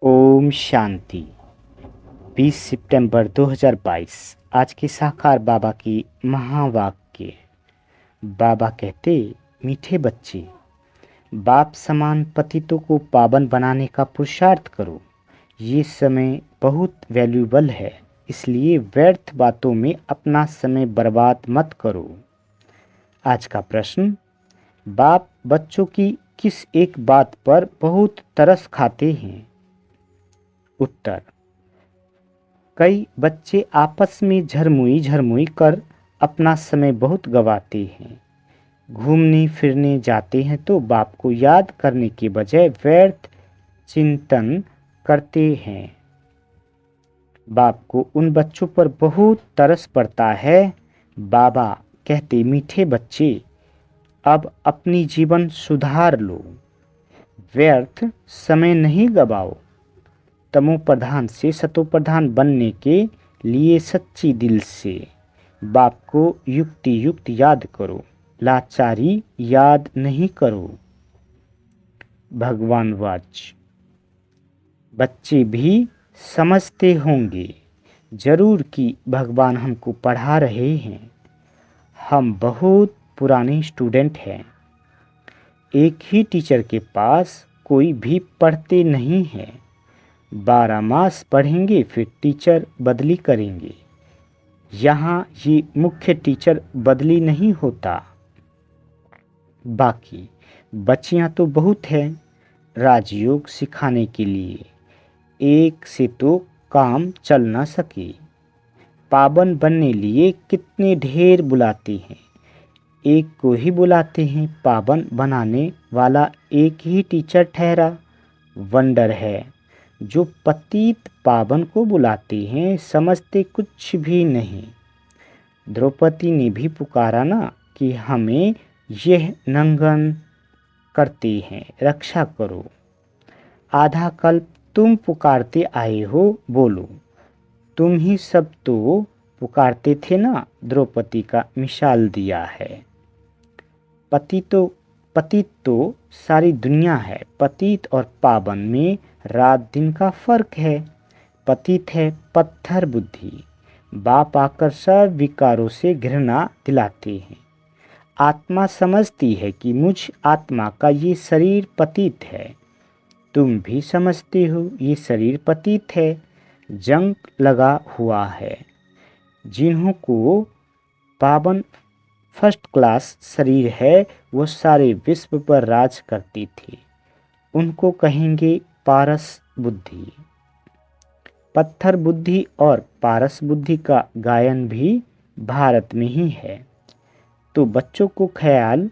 ओम शांति। 20 सितंबर 2022। आज की साकार बाबा की महावाक्य। बाबा कहते, मीठे बच्चे, बाप समान पतितों को पावन बनाने का पुरुषार्थ करो। ये समय बहुत वैल्यूबल है, इसलिए व्यर्थ बातों में अपना समय बर्बाद मत करो। आज का प्रश्न, बाप बच्चों की किस एक बात पर बहुत तरस खाते हैं? उत्तर, कई बच्चे आपस में झरमुई झरमुई कर अपना समय बहुत गवाते हैं। घूमने फिरने जाते हैं तो बाप को याद करने के बजाय व्यर्थ चिंतन करते हैं। बाप को उन बच्चों पर बहुत तरस पड़ता है। बाबा कहते, मीठे बच्चे, अब अपनी जीवन सुधार लो, व्यर्थ समय नहीं गवाओ। तमो प्रधान से सतो प्रधान बनने के लिए सच्ची दिल से बाप को युक्ति युक्त याद करो, लाचारी याद नहीं करो। भगवान वाच, बच्चे भी समझते होंगे जरूर कि भगवान हमको पढ़ा रहे हैं। हम बहुत पुराने स्टूडेंट हैं। एक ही टीचर के पास कोई भी पढ़ते नहीं है। 12 मास पढ़ेंगे फिर टीचर बदली करेंगे। यहाँ ये मुख्य टीचर बदली नहीं होता। बाकी बच्चियाँ तो बहुत हैं राजयोग सिखाने के लिए। एक से तो काम चल ना सके। पावन बनने लिए कितने ढेर बुलाते हैं, एक को ही बुलाते हैं। पावन बनाने वाला एक ही टीचर ठहरा। वंडर है, जो पतित पावन को बुलाते हैं समझते कुछ भी नहीं। द्रौपदी ने भी पुकारा ना कि हमें यह नंगन करते हैं, रक्षा करो। आधा कल्प तुम पुकारते आए हो, बोलो। तुम ही सब तो पुकारते थे ना। द्रौपदी का मिसाल दिया है। पतित तो सारी दुनिया है। पतित और पावन में रात दिन का फर्क है। पतित है पत्थर बुद्धि। बाप आकर सब विकारों से घृणा दिलाते हैं। आत्मा समझती है कि मुझ आत्मा का ये शरीर पतित है। तुम भी समझते हो ये शरीर पतित है, जंग लगा हुआ है। जिन्हों को पावन फर्स्ट क्लास शरीर है, वो सारे विश्व पर राज करती थी। उनको कहेंगे पारस बुद्धि। पत्थर बुद्धि और पारस बुद्धि का गायन भी भारत में ही है। तो बच्चों को ख्याल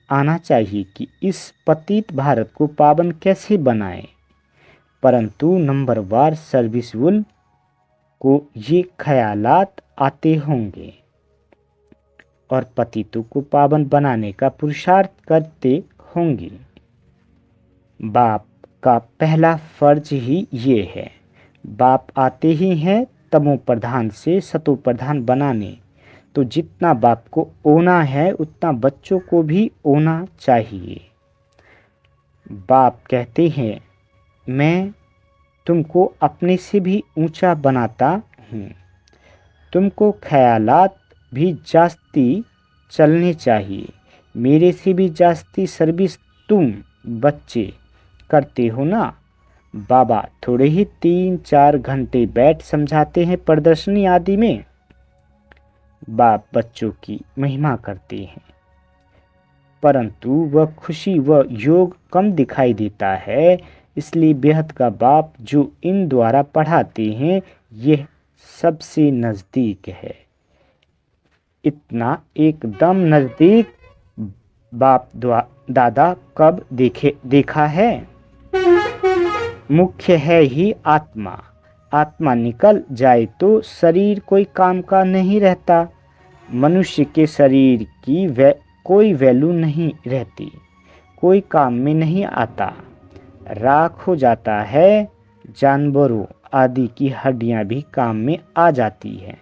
आना चाहिए कि इस पतित भारत को पावन कैसे बनाएं। परंतु नंबरवार सर्विसफुल को ये ख्यालात आते होंगे और पतितों को पावन बनाने का पुरुषार्थ करते होंगे। बाप का पहला फर्ज ही ये है। बाप आते ही हैं तमो प्रधान से सतो प्रधान बनाने। तो जितना बाप को ओना है उतना बच्चों को भी ओना चाहिए। बाप कहते हैं, मैं तुमको अपने से भी ऊंचा बनाता हूँ। तुमको ख्यालात भी जास्ती चलने चाहिए। मेरे से भी जास्ती सर्विस तुम बच्चे करते हो ना। बाबा थोड़े ही 3-4 घंटे बैठ समझाते हैं प्रदर्शनी आदि में। बाप बच्चों की महिमा करते हैं, परंतु वह खुशी व योग कम दिखाई देता है। इसलिए बेहद का बाप जो इन द्वारा पढ़ाते हैं, यह सबसे नज़दीक है। इतना एकदम नज़दीक बाप दादा कब देखा है। मुख्य है ही आत्मा। आत्मा निकल जाए तो शरीर कोई काम का नहीं रहता। मनुष्य के शरीर की कोई वैल्यू नहीं रहती, कोई काम में नहीं आता, राख हो जाता है। जानवरों आदि की हड्डियां भी काम में आ जाती है,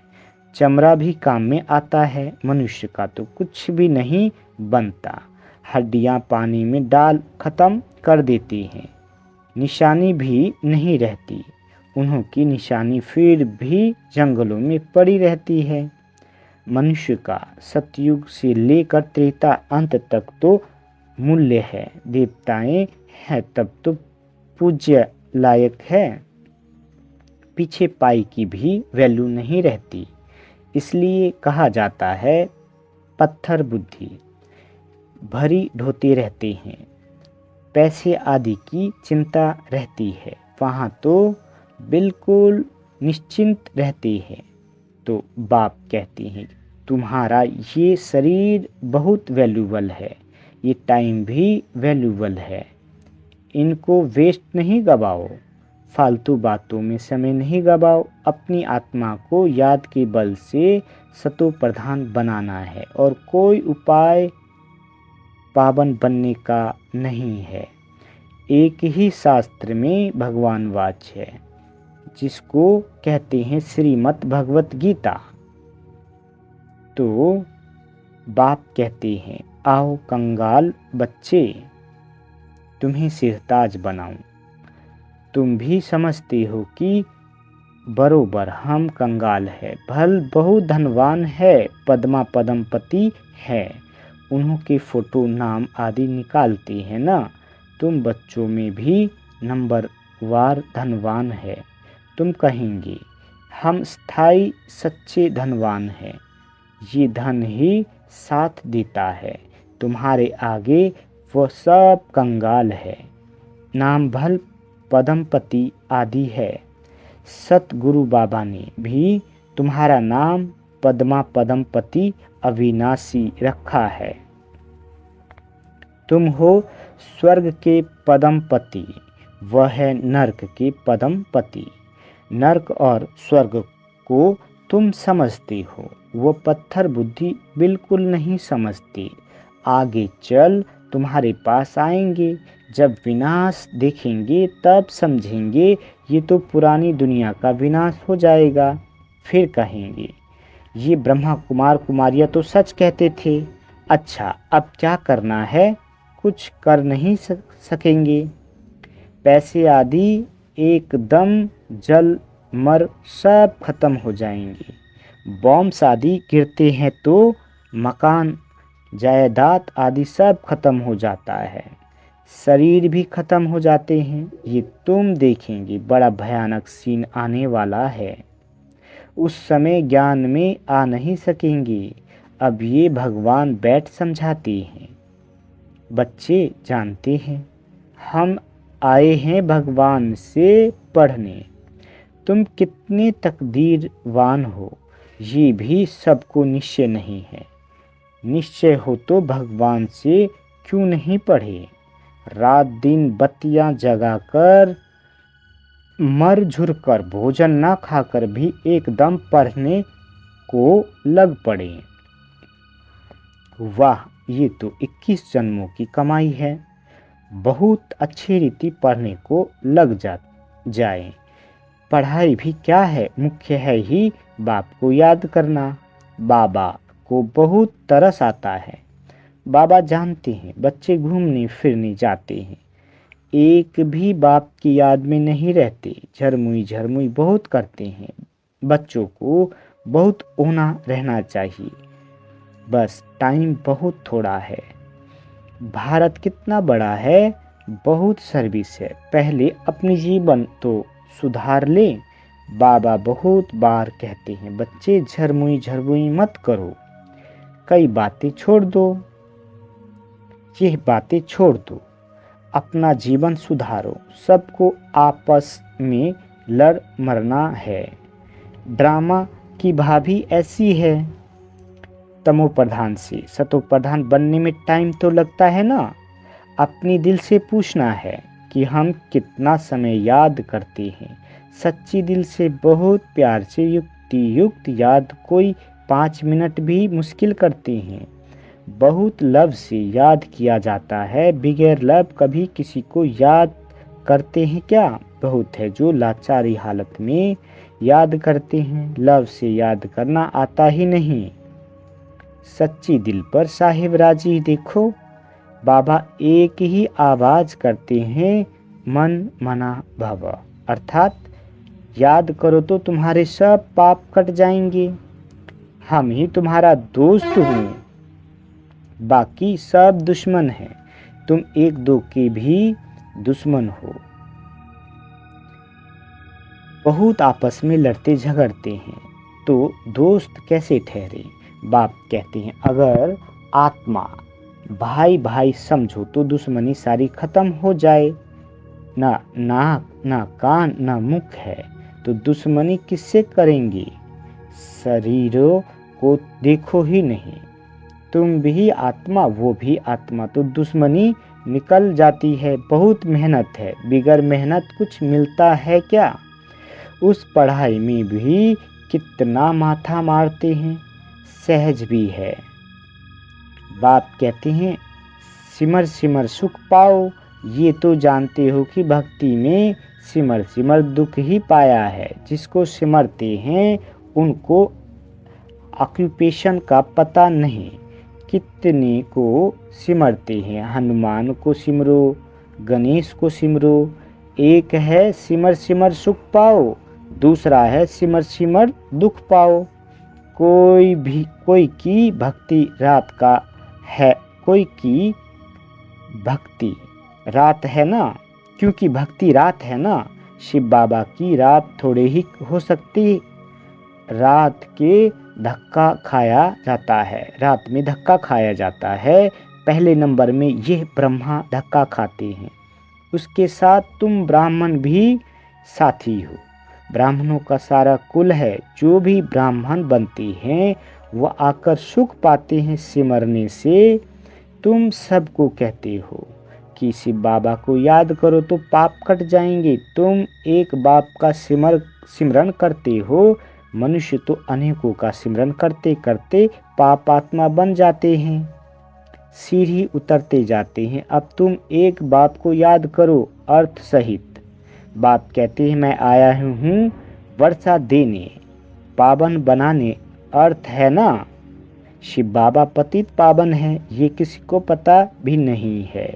चमड़ा भी काम में आता है। मनुष्य का तो कुछ भी नहीं बनता। हड्डियां पानी में डाल खत्म कर देती हैं। निशानी भी नहीं रहती। उन्हों की निशानी फिर भी जंगलों में पड़ी रहती है। मनुष्य का सतयुग से लेकर त्रेता अंत तक तो मूल्य है। देवताएं हैं तब तो पूज्य लायक है। पीछे पाई की भी वैल्यू नहीं रहती। इसलिए कहा जाता है पत्थर बुद्धि भरी ढोते रहते हैं। पैसे आदि की चिंता रहती है, वहाँ तो बिल्कुल निश्चिंत रहते हैं। तो बाप कहते हैं तुम्हारा ये शरीर बहुत वैल्यूबल है, ये टाइम भी वैल्यूबल है, इनको वेस्ट नहीं गवाओ, फालतू बातों में समय नहीं गवाओ। अपनी आत्मा को याद के बल से सतो प्रधान बनाना है और कोई उपाय पावन बनने का नहीं है। एक ही शास्त्र में भगवान वाच है जिसको कहते हैं श्रीमद् भगवत गीता। तो बाप कहते हैं आओ कंगाल बच्चे, तुम्हें सिरताज बनाऊं। तुम भी समझते हो कि बरोबर हम कंगाल है, भल बहुत धनवान है, पद्मा पदमपति है, उन्हों के फोटो नाम आदि निकालते हैं ना। तुम बच्चों में भी नंबर वार धनवान है। तुम कहेंगे हम स्थायी सच्चे धनवान हैं, ये धन ही साथ देता है। तुम्हारे आगे वो सब कंगाल है, नाम भल पदमपति आदि है। सतगुरु बाबा ने भी तुम्हारा नाम पद्मा पदमपति अविनाशी रखा है। तुम हो स्वर्ग के पदमपति, वह है नरक के पदमपति। नरक और स्वर्ग को तुम समझते हो, वो पत्थर बुद्धि बिल्कुल नहीं समझते। आगे चल तुम्हारे पास आएंगे, जब विनाश देखेंगे तब समझेंगे ये तो पुरानी दुनिया का विनाश हो जाएगा। फिर कहेंगे ये ब्रह्मा कुमार कुमारियाँ तो सच कहते थे। अच्छा अब क्या करना है? कुछ कर नहीं सकेंगे। पैसे आदि एकदम जल मर सब खत्म हो जाएंगे। बॉम्ब आदि गिरते हैं तो मकान जायदाद आदि सब खत्म हो जाता है, शरीर भी खत्म हो जाते हैं। ये तुम देखेंगे बड़ा भयानक सीन आने वाला है। उस समय ज्ञान में आ नहीं सकेंगे। अब ये भगवान बैठ समझाते हैं। बच्चे जानते हैं हम आए हैं भगवान से पढ़ने। तुम कितने तकदीरवान हो ये भी सबको निश्चय नहीं है। निश्चय हो तो भगवान से क्यों नहीं पढ़े? रात दिन बत्तियां जगाकर मर झुर कर भोजन ना खाकर भी एकदम पढ़ने को लग पड़े। वाह, ये तो 21 जन्मों की कमाई है। बहुत अच्छी रीति पढ़ने को लग जाए। पढ़ाई भी क्या है, मुख्य है ही बाप को याद करना। बाबा को बहुत तरस आता है। बाबा जानते हैं बच्चे घूमने फिरने जाते हैं, एक भी बाप की याद में नहीं रहते, झरमुई झरमुई बहुत करते हैं। बच्चों को बहुत ओना रहना चाहिए, बस टाइम बहुत थोड़ा है। भारत कितना बड़ा है, बहुत सर्विस है, पहले अपनी जीवन तो सुधार ले। बाबा बहुत बार कहते हैं बच्चे झरमुई झरमुई मत करो, कई बातें छोड़ दो, ये बातें छोड़ दो, अपना जीवन सुधारो। सबको आपस में लड़ मरना है। ड्रामा की भाभी ऐसी है। तमो प्रधान से सतो प्रधान बनने में टाइम तो लगता है ना। अपनी दिल से पूछना है कि हम कितना समय याद करते हैं। सच्ची दिल से बहुत प्यार से युक्ति युक्त याद कोई 5 मिनट भी मुश्किल करते हैं। बहुत लव से याद किया जाता है, बगैर लव कभी किसी को याद करते हैं क्या? बहुत है जो लाचारी हालत में याद करते हैं, लव से याद करना आता ही नहीं। सच्ची दिल पर साहिब राजी देखो। बाबा एक ही आवाज़ करते हैं, मन मना भव, अर्थात याद करो तो तुम्हारे सब पाप कट जाएंगे। हम ही तुम्हारा दोस्त हूँ, बाकी सब दुश्मन हैं। तुम एक दो के भी दुश्मन हो। बहुत आपस में लड़ते झगड़ते हैं तो दोस्त कैसे ठहरे? बाप कहते हैं अगर आत्मा भाई भाई समझो तो दुश्मनी सारी खत्म हो जाए। ना नाक ना कान ना मुख है तो दुश्मनी किससे करेंगे? शरीरों को देखो ही नहीं, तुम भी आत्मा वो भी आत्मा, तो दुश्मनी निकल जाती है। बहुत मेहनत है, बिगर मेहनत कुछ मिलता है क्या? उस पढ़ाई में भी कितना माथा मारते हैं, सहज भी है। बाप कहते हैं सिमर सिमर सुख पाओ। ये तो जानते हो कि भक्ति में सिमर सिमर दुख ही पाया है। जिसको सिमरते हैं उनको ऑक्यूपेशन का पता नहीं। कितने को सिमरते हैं, हनुमान को सिमरो, गणेश को सिमरो। एक है सिमर सिमर सुख पाओ, दूसरा है सिमर सिमर दुख पाओ। कोई की भक्ति रात का है, कोई की भक्ति रात है ना, क्योंकि भक्ति रात है ना। शिव बाबा की रात थोड़े ही हो सकती, रात के धक्का खाया जाता है, रात में धक्का खाया जाता है। पहले नंबर में यह ब्रह्मा धक्का खाते हैं, उसके साथ तुम ब्राह्मण भी साथी हो। ब्राह्मणों का सारा कुल है, जो भी ब्राह्मण बनते हैं वह आकर सुख पाते हैं सिमरने से। तुम सबको कहते हो कि शिव बाबा को याद करो तो पाप कट जाएंगे। तुम एक बाप का सिमरन करते हो, मनुष्य तो अनेकों का सिमरन करते करते पाप आत्मा बन जाते हैं, सीढ़ी उतरते जाते हैं। अब तुम एक बाप को याद करो अर्थ सहित। बाप कहते हैं मैं आया हूँ वर्षा देने, पावन बनाने, अर्थ है ना। शिव बाबा पतित पावन है, ये किसी को पता भी नहीं है।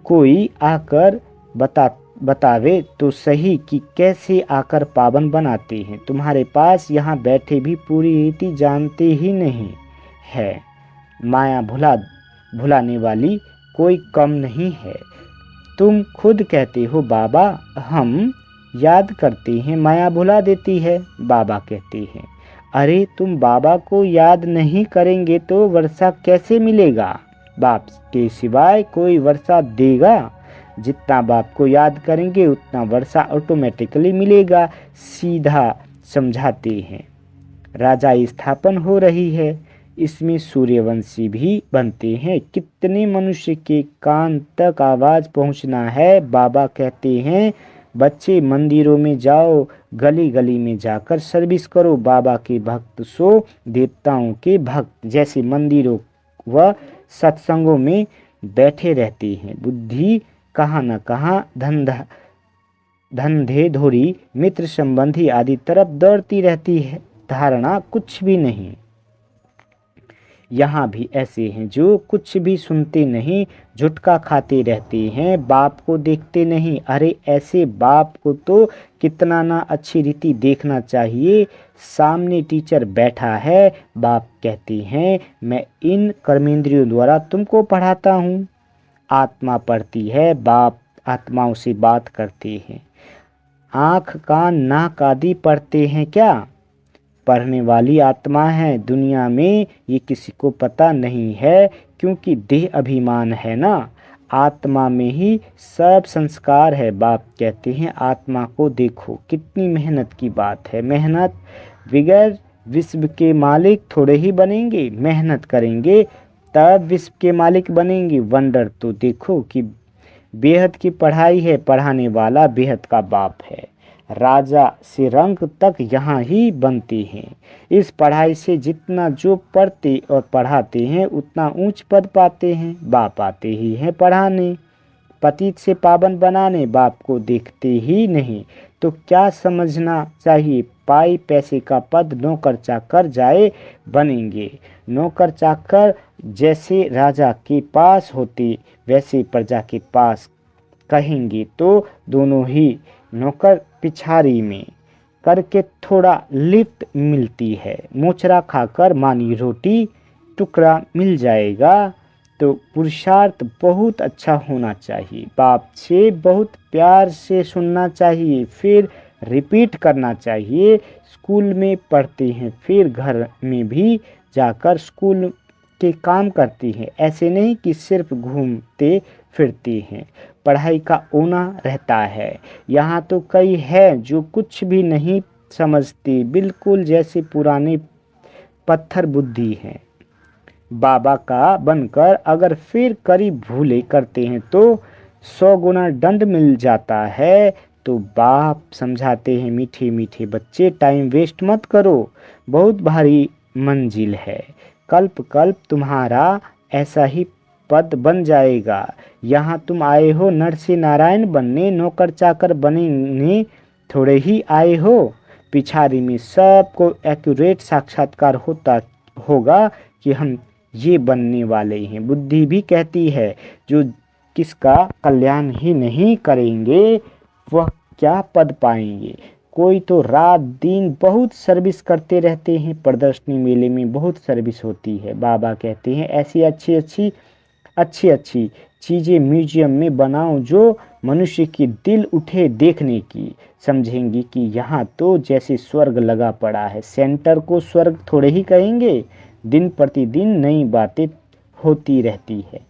कोई आकर बतावे तो सही कि कैसे आकर पावन बनाते हैं। तुम्हारे पास यहाँ बैठे भी पूरी रीति जानते ही नहीं है। माया भुलाने वाली कोई कम नहीं है। तुम खुद कहते हो बाबा हम याद करते हैं, माया भुला देती है। बाबा कहते हैं अरे तुम बाबा को याद नहीं करेंगे तो वर्षा कैसे मिलेगा? बाप के सिवाय कोई वर्षा देगा? जितना बाप को याद करेंगे उतना वर्षा ऑटोमेटिकली मिलेगा। सीधा समझाते हैं। राजा स्थापन हो रही है, इसमें सूर्यवंशी भी बनते हैं। कितने मनुष्य के कान तक आवाज़ पहुंचना है। बाबा कहते हैं बच्चे मंदिरों में जाओ, गली गली में जाकर सर्विस करो। बाबा के भक्त सो देवताओं के भक्त, जैसे मंदिरों व सत्संगों में बैठे रहते हैं। बुद्धि कहाँ न कहाँ धंधे धोरी मित्र संबंधी आदि तरफ दौड़ती रहती है, धारणा कुछ भी नहीं। यहाँ भी ऐसे हैं जो कुछ भी सुनते नहीं, झुटका खाते रहते हैं, बाप को देखते नहीं। अरे ऐसे बाप को तो कितना ना अच्छी रीति देखना चाहिए। सामने टीचर बैठा है, बाप कहते हैं मैं इन कर्मेंद्रियों द्वारा तुमको पढ़ाता हूँ। आत्मा पढ़ती है, बाप आत्माओं से बात करते हैं। आँख कान नाक आदि पढ़ते हैं क्या? पढ़ने वाली आत्मा है। दुनिया में ये किसी को पता नहीं है, क्योंकि देह अभिमान है ना। आत्मा में ही सब संस्कार है। बाप कहते हैं आत्मा को देखो, कितनी मेहनत की बात है। मेहनत बगैर विश्व के मालिक थोड़े ही बनेंगे, मेहनत करेंगे तब विश्व के मालिक बनेंगे। वंडर तो देखो कि बेहद की पढ़ाई है, पढ़ाने वाला बेहद का बाप है। राजा से रंक तक यहाँ ही बनते हैं। इस पढ़ाई से जितना जो पढ़ते और पढ़ाते हैं उतना ऊंच पद पाते हैं। बाप आते ही हैं पढ़ाने, पतित से पावन बनाने। बाप को देखते ही नहीं तो क्या समझना चाहिए? पाई पैसे का पद नौकर चाकर जाए बनेंगे। नौकर चाकर जैसे राजा के पास होते वैसे प्रजा के पास कहेंगे तो दोनों ही नौकर पिछाड़ी में करके थोड़ा लिफ्ट मिलती है। मोचरा खाकर मानी रोटी टुकड़ा मिल जाएगा। तो पुरुषार्थ बहुत अच्छा होना चाहिए। बाप से बहुत प्यार से सुनना चाहिए, फिर रिपीट करना चाहिए। स्कूल में पढ़ते हैं, फिर घर में भी जाकर स्कूल के काम करते हैं। ऐसे नहीं कि सिर्फ घूमते फिरते हैं। पढ़ाई का ओना रहता है। यहाँ तो कई है जो कुछ भी नहीं समझते, बिल्कुल जैसे पुराने पत्थर बुद्धि हैं। बाबा का बनकर अगर फिर करी भूले करते हैं तो 100 गुना दंड मिल जाता है। तो बाप समझाते हैं, मीठे मीठे बच्चे टाइम वेस्ट मत करो, बहुत भारी मंजिल है। कल्प कल्प तुम्हारा ऐसा ही पद बन जाएगा। यहाँ तुम आए हो नर से नारायण बनने, नौकर चाकर बनने थोड़े ही आए हो। पिछाड़ी में सबको एक्यूरेट साक्षात्कार होता होगा कि हम ये बनने वाले हैं। बुद्धि भी कहती है जो किसका कल्याण ही नहीं करेंगे वह क्या पद पाएंगे। कोई तो रात दिन बहुत सर्विस करते रहते हैं। प्रदर्शनी मेले में बहुत सर्विस होती है। बाबा कहते हैं ऐसी अच्छी अच्छी चीज़ें म्यूजियम में बनाओ जो मनुष्य की दिल उठे देखने की। समझेंगे कि यहाँ तो जैसे स्वर्ग लगा पड़ा है। सेंटर को स्वर्ग थोड़े ही कहेंगे। दिन प्रतिदिन नई बातें होती रहती है,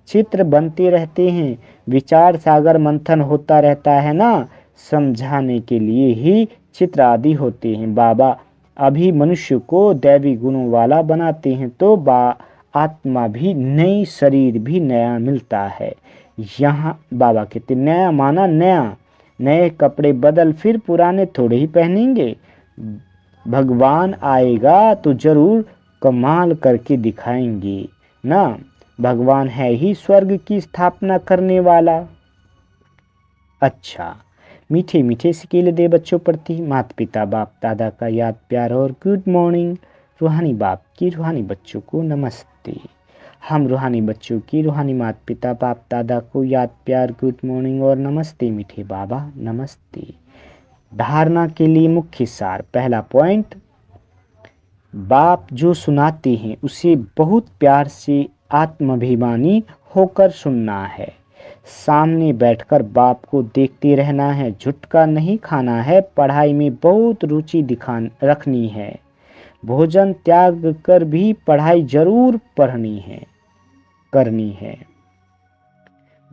चित्र बनते रहते हैं, विचार सागर मंथन होता रहता है ना। समझाने के लिए ही चित्र आदि होते हैं। बाबा अभी मनुष्य को दैवी गुणों वाला बनाते हैं तो आत्मा भी नई, शरीर भी नया मिलता है। यहाँ बाबा कहते नया माना नया, नए कपड़े बदल फिर पुराने थोड़े ही पहनेंगे। भगवान आएगा तो जरूर कमाल करके दिखाएंगे ना। भगवान है ही स्वर्ग की स्थापना करने वाला। अच्छा, मीठे मीठे सिकेले दे बच्चों प्रति माता पिता बाप दादा का याद प्यार और गुड मॉर्निंग। रूहानी बाप की रूहानी बच्चों को नमस्ते। हम रूहानी बच्चों की रूहानी माता पिता बाप दादा को याद प्यार गुड मॉर्निंग और नमस्ते मीठे बाबा नमस्ते। धारणा के लिए मुख्य सार। पहला पॉइंट, बाप जो सुनाते हैं उसे बहुत प्यार से आत्माभिमानी होकर सुनना है। सामने बैठकर बाप को देखते रहना है, झुटका नहीं खाना है। पढ़ाई में बहुत रुचि रखनी है। भोजन त्याग कर भी पढ़ाई जरूर करनी है।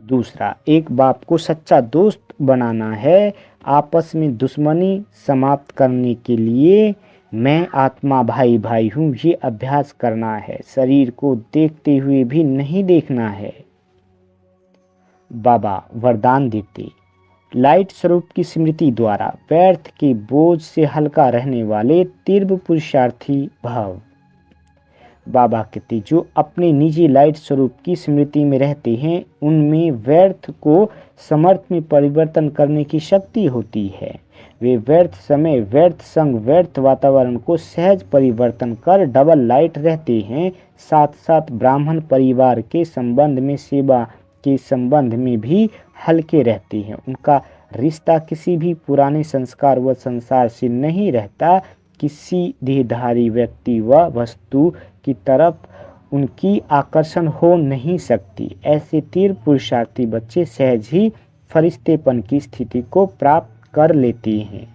दूसरा, एक बाप को सच्चा दोस्त बनाना है। आपस में दुश्मनी समाप्त करने के लिए मैं आत्मा भाई भाई हूँ ये अभ्यास करना है। शरीर को देखते हुए भी नहीं देखना है। बाबा वरदान देते, लाइट स्वरूप की स्मृति द्वारा व्यर्थ के बोझ से हल्का रहने वाले तीव्र पुरुषार्थी भव। बाबा कहते जो अपने निजी लाइट स्वरूप की स्मृति में रहते हैं उनमें व्यर्थ को समर्थ में परिवर्तन करने की शक्ति होती है। वे व्यर्थ समय, व्यर्थ संग, व्यर्थ वातावरण को सहज परिवर्तन कर डबल लाइट रहते हैं। साथ साथ ब्राह्मण परिवार के संबंध में, सेवा के संबंध में भी हल्के रहते हैं। उनका रिश्ता किसी भी पुराने संस्कार व संसार से नहीं रहता। किसी देहधारी व्यक्ति व वस्तु की तरफ उनकी आकर्षण हो नहीं सकती। ऐसे तीव्र पुरुषार्थी बच्चे सहज ही फरिश्तेपन की स्थिति को प्राप्त कर लेते हैं।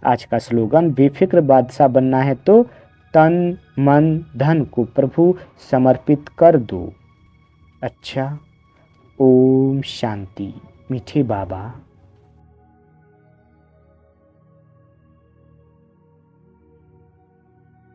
आज का स्लोगन, बेफिक्र बादशाह बनना है तो तन मन धन को प्रभु समर्पित कर दो। अच्छा, ओम शांति। मीठे बाबा।